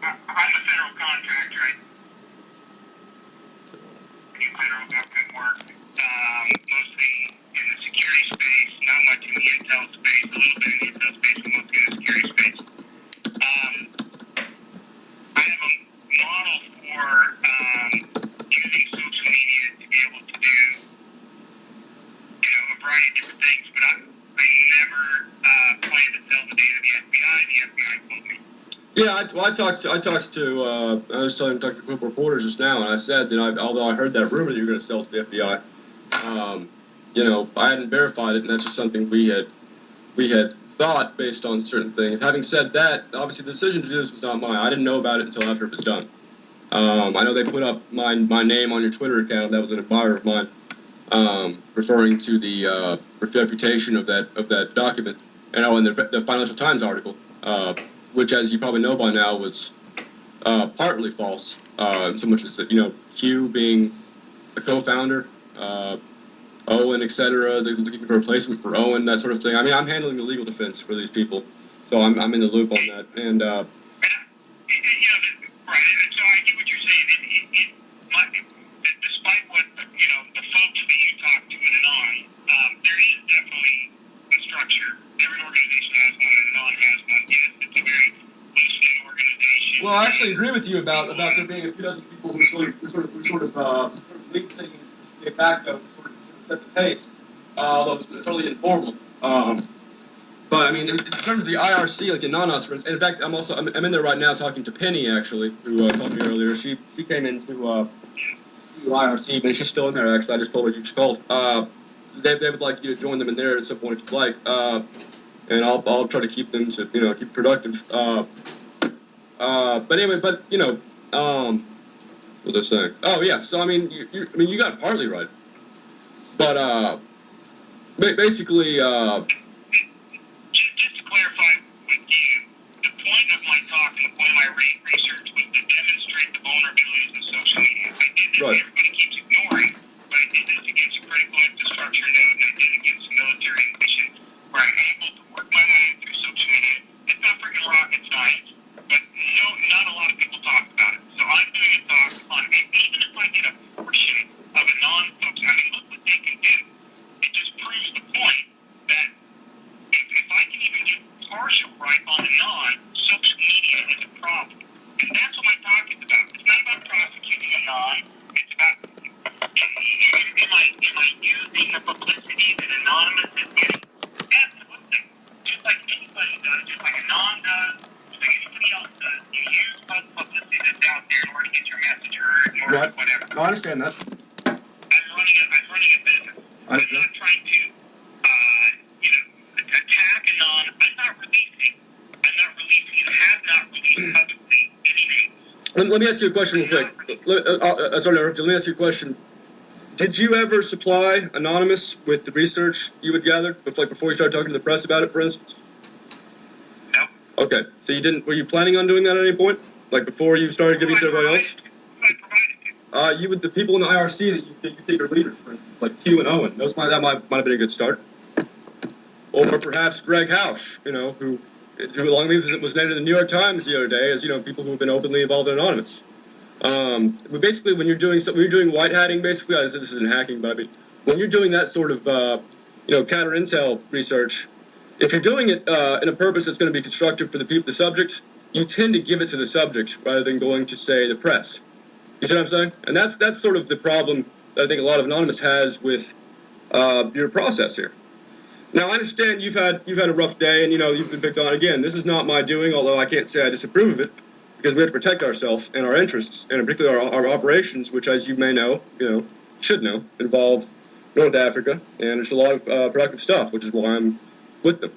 I'm a federal contractor. I do federal government work, mostly in the security space, not much in the intel space, a little bit in the intel space, but mostly in the security space. I have a model for using social media to be able to do, a variety of different things, but I never plan to sell the data to the FBI. The FBI told me. Yeah, I was talking to a couple of reporters just now, and I said that although I heard that rumor that you were going to sell it to the FBI, I hadn't verified it, and that's just something we had thought based on certain things. Having said that, obviously the decision to do this was not mine. I didn't know about it until after it was done. I know they put up my name on your Twitter account. That was an admirer of mine, referring to the reputation of that document, and the Financial Times article. Which, as you probably know by now, was partly false, so much as Q being a co-founder, Owen, etc. They're looking for a replacement for Owen, that sort of thing. I mean, I'm handling the legal defense for these people, so I'm in the loop on that. And right. And so I get what you're saying. Despite what the folks that you talk to in Anon, there is definitely a structure. Every organization has one, and Anon has one. Yes, it's a very loose-knit organization. Well, I actually agree with you about there being a few dozen people who sort of lead things de facto, sort of set the pace. Although it's totally informal. But I mean, in terms of the IRC, like Anonymous, for instance, in fact, I'm in there right now talking to Penny actually, who called me earlier. She came into IRC, but she's still in there actually. I just told her you just called. They would like you to join them in there at some point if you'd like. And I'll try to keep them to keep productive. But anyway, what was I saying? Oh yeah, so I mean you got it partly right, but basically. Just to clarify with you, the point of my talk and the point of my research was to demonstrate the vulnerabilities of social media. I did this, right. Everybody keeps ignoring, but I did this against a critical infrastructure node, and I did it against military missions, where I'm able to work my way through social media. It's not freaking rocket science, but not a lot of people talk about it. So I'm doing a talk on it. Even if I get a portion of a non-folks, I mean, look what they can do. It just proves the point that if I can even get partial right on Anon, social media is a problem. And that's what my talk is about. It's not about prosecuting Anon. It's about, am I using the publicity that Anonymous is getting? Absolutely. Just like anybody does, just like Anon does, just like anybody else does. You use publicity that's out there in order to get your message heard, in order to whatever. No, I understand that. I'm running a business. I'm not trying to attack Anon. I'm not releasing and have not released publicly anything. Let me ask you a question real quick. Sorry to interrupt you. Let me ask you a question. Did you ever supply Anonymous with the research you had gathered before you started talking to the press about it, for instance? No. Okay. So you didn't. Were you planning on doing that at any point? Like before you started giving it to everybody else? I provided it. You with the people in the IRC that you think are leaders, for instance, like Q and Owen. That might have been a good start. Or perhaps Greg Hausch, who along was named in the New York Times the other day as people who have been openly involved in Anonymous. Basically, when you're doing white hatting, basically, this isn't hacking, but I mean, when you're doing that sort of counter intel research, if you're doing it in a purpose that's going to be constructive for the subject, you tend to give it to the subject rather than going to say the press. You see what I'm saying? And that's sort of the problem that I think a lot of Anonymous has with your process here. Now, I understand you've had a rough day, and you've been picked on again. This is not my doing, although I can't say I disapprove of it, because we have to protect ourselves and our interests, and in particular our operations, which, as you may know, should know, involve North Africa, and there's a lot of productive stuff, which is why I'm with them.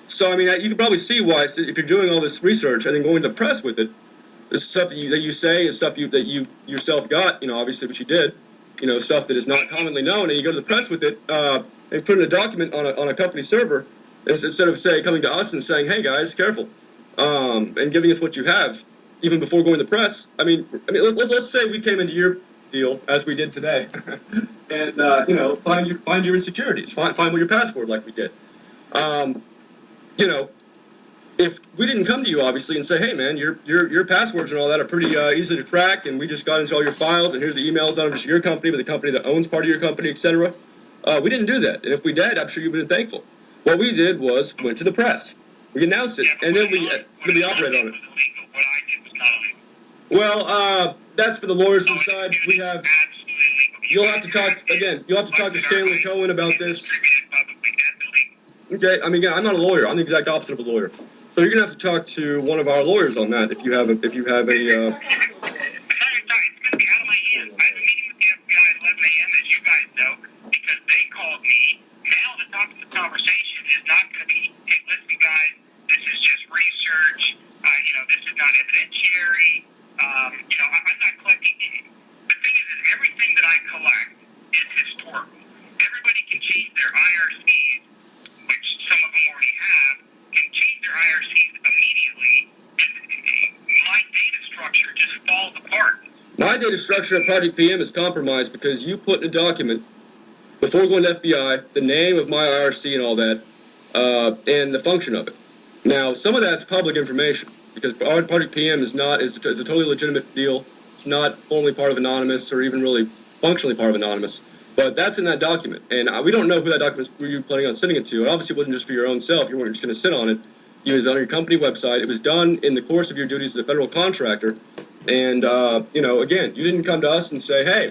So, I mean, you can probably see why, if you're doing all this research and then going to the press with it, this is stuff that you say is stuff that you yourself got, obviously, which you did. Stuff that is not commonly known, and you go to the press with it and put in a document on a company server instead of coming to us and saying, "Hey guys, careful," and giving us what you have, even before going to the press. I mean, let's say we came into your field as we did today, and find your insecurities, find your password like we did. if we didn't come to you, obviously, and say, hey, man, your passwords and all that are pretty easy to crack, and we just got into all your files, and here's the emails, not just your company, but the company that owns part of your company, etc. We didn't do that. And if we did, I'm sure you would have been thankful. What we did was went to the press. We announced it, and then we operated on it. What I did was not illegal. Well, that's for the lawyers to decide. We have. You'll have to talk again. You'll have to talk to Stanley Cohen about this. Okay, I mean, again, I'm not a lawyer. I'm the exact opposite of a lawyer. So you're gonna have to talk to one of our lawyers on that if you have a. It's going to be out of my hands. I have a meeting with the FBI at 11 a.m., as you guys know, because they called me. Now the topic of the conversation is not going to be, hey, listen, guys, this is just research. This is not evidentiary. I'm not collecting. The thing is everything that I collect is historical. Everybody can change their IRCs, which some of them already have, can change their IRCs immediately, and my data structure just falls apart. My data structure at Project PM is compromised because you put in a document before going to FBI the name of my IRC and all that, and the function of it. Now, some of that's public information because Project PM is a totally legitimate deal. It's not formally part of Anonymous or even really functionally part of Anonymous. But that's in that document. And we don't know who that document were you planning on sending it to. It obviously wasn't just for your own self. You weren't just going to sit on it. It was on your company website. It was done in the course of your duties as a federal contractor. And, again, you didn't come to us and say, hey,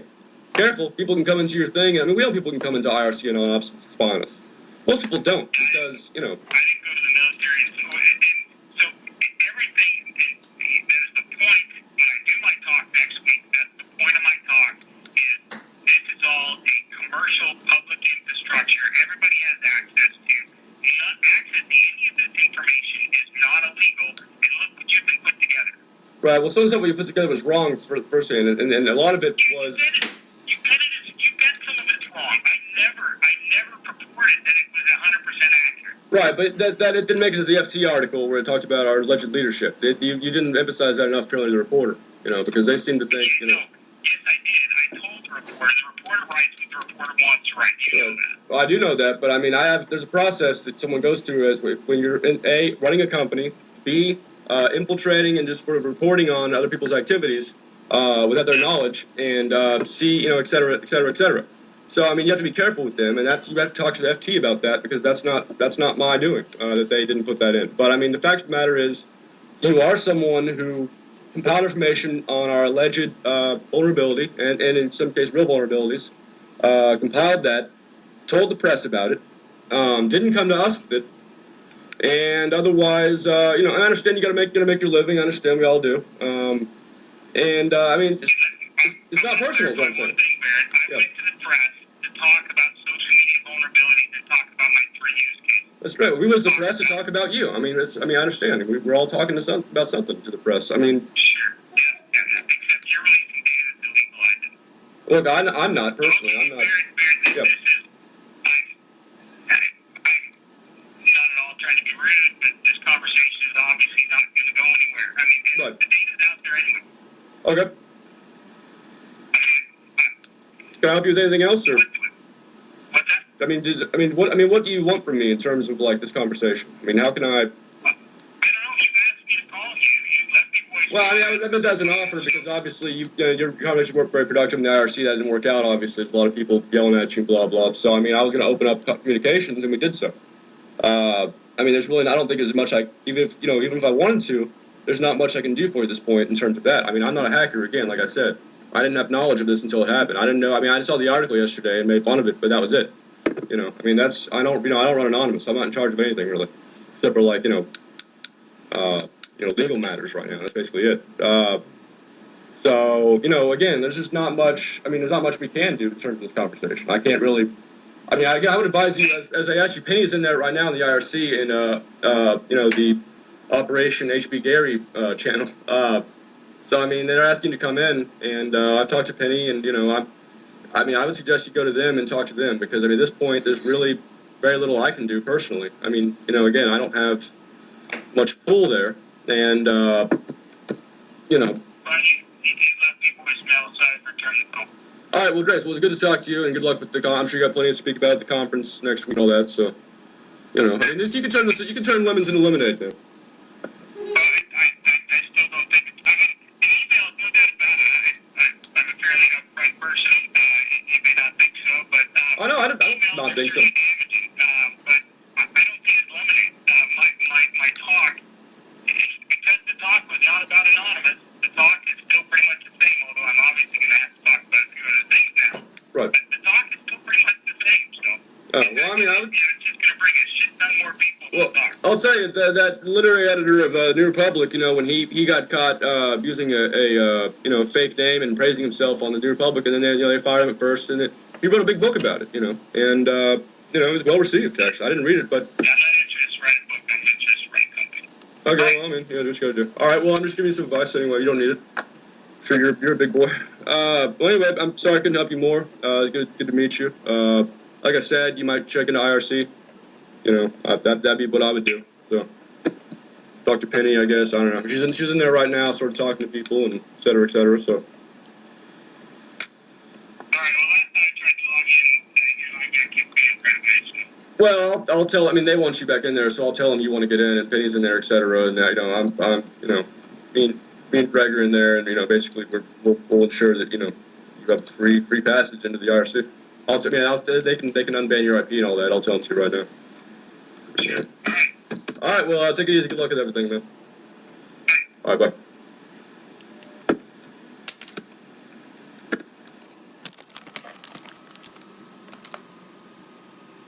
careful, people can come into your thing. I mean, we know people can come into IRC and on ops and spy on us. Most people don't because, I didn't go to the military, and so everything, that is the point. When I do my talk next week, that's the point of my talk, is this is all a commercial public infrastructure everybody has access to. Not access to any of this information is not illegal, and look what you've been put together. Right, well, some of what you put together was wrong for the first hand, and a lot of it was... You bet some of it's wrong. I never purported that it was 100% accurate. Right, but that it didn't make it to the FT article where it talked about our alleged leadership. You didn't emphasize that enough, apparently, to the reporter, because they seem to think, Yes, I did. I told the reporter writes what the reporter wants to write. You know that. Well, I do know that, but I mean, there's a process that someone goes through as when you're A, running a company, B, infiltrating and just sort of reporting on other people's activities without their knowledge, and C, et cetera, et cetera, et cetera. So I mean, you have to be careful with them, and you have to talk to the FT about that because that's not my doing that they didn't put that in. But I mean, the fact of the matter is, you are someone who compiled information on our alleged vulnerability and in some cases real vulnerabilities, compiled that, told the press about it, didn't come to us with it. And otherwise, and I understand you gotta make your living. I understand we all do. I mean, it's not personal. Is what I'm saying. One thing, Barrett, I went to the press to talk about social media vulnerabilities and talk about my 3 use cases. That's great. We was the press to talk about you. I mean, I understand. We're all talking about something to the press. I mean, sure, yeah, except you're releasing data that's illegal. I didn't. Look, I'm not personally. Okay, I'm not. Barrett, Yep. I'm not at all trying to be rude, but this conversation is obviously not going to go anywhere. I mean, Right. the data's out there anyway. Okay. Can I help you with anything else, or? What's that? What do you want from me in terms of like this conversation? I mean, how can I? I don't know. You asked me to call you. You left me voice. Well, I meant that as an offer because obviously your conversation worked very productive in the IRC. That didn't work out. Obviously, there's a lot of people yelling at you, blah blah. So I mean, I was going to open up communications, and we did so. I mean, there's really I don't think there's much even if I wanted to, there's not much I can do for you at this point in terms of that. I mean, I'm not a hacker. Again, like I said, I didn't have knowledge of this until it happened. I didn't know. I mean, I just saw the article yesterday and made fun of it, but that was it. I mean, I don't run Anonymous. I'm not in charge of anything really, except for like legal matters right now. That's basically it. So again, there's just not much. I mean, there's not much we can do in terms of this conversation. I can't really. I mean, I would advise you, as I asked you, Penny's in there right now in the IRC and the Operation HBGary channel. So I mean, they're asking to come in, and I've talked to Penny, and I would suggest you go to them and talk to them because I mean, at this point, there's really very little I can do personally. I mean, again, I don't have much pull there, and All right, well, Grace, well, it's good to talk to you, and good luck with I'm sure you got plenty to speak about at the conference next week and all that. So, I mean, you can turn lemons into lemonade now. think so. But I don't see it limiting my talk. Because the talk was not about Anonymous, the talk is still pretty much the same, although I'm obviously going to have to talk about a few other things now. Right. But the talk is still pretty much the same, so. Oh, well, I mean, I would... It's just going to bring a shit ton more people to the talk. I'll tell you, that literary editor of New Republic, when he got caught using a fake name and praising himself on the New Republic, and then they fired him at first, and he wrote a big book about it, and it was well received, actually. I didn't read it, but... Yeah, I'm not interested to write a book. I'm interested to run a company. Okay, well, I mean, do what you gotta do. All right, well, I'm just giving you some advice anyway. You don't need it. I'm sure you're a big boy. Well, anyway, I'm sorry I couldn't help you more. Good to meet you. Like I said, you might check into IRC. That'd be what I would do. So, talk to Penny, I guess. I don't know. She's in there right now, sort of talking to people and et cetera, so. All right, well, last time I tried to log in, I got kicked in accreditation. Well, I'll tell. I mean, they want you back in there, so I'll tell them you want to get in, and Penny's in there, et cetera. And I'm me and Greg are in there, and basically we'll ensure that you have free passage into the IRC. They can unban your IP and all that. I'll tell them to right now. All right. Well, take it easy. Good luck with everything, man. All right, bye.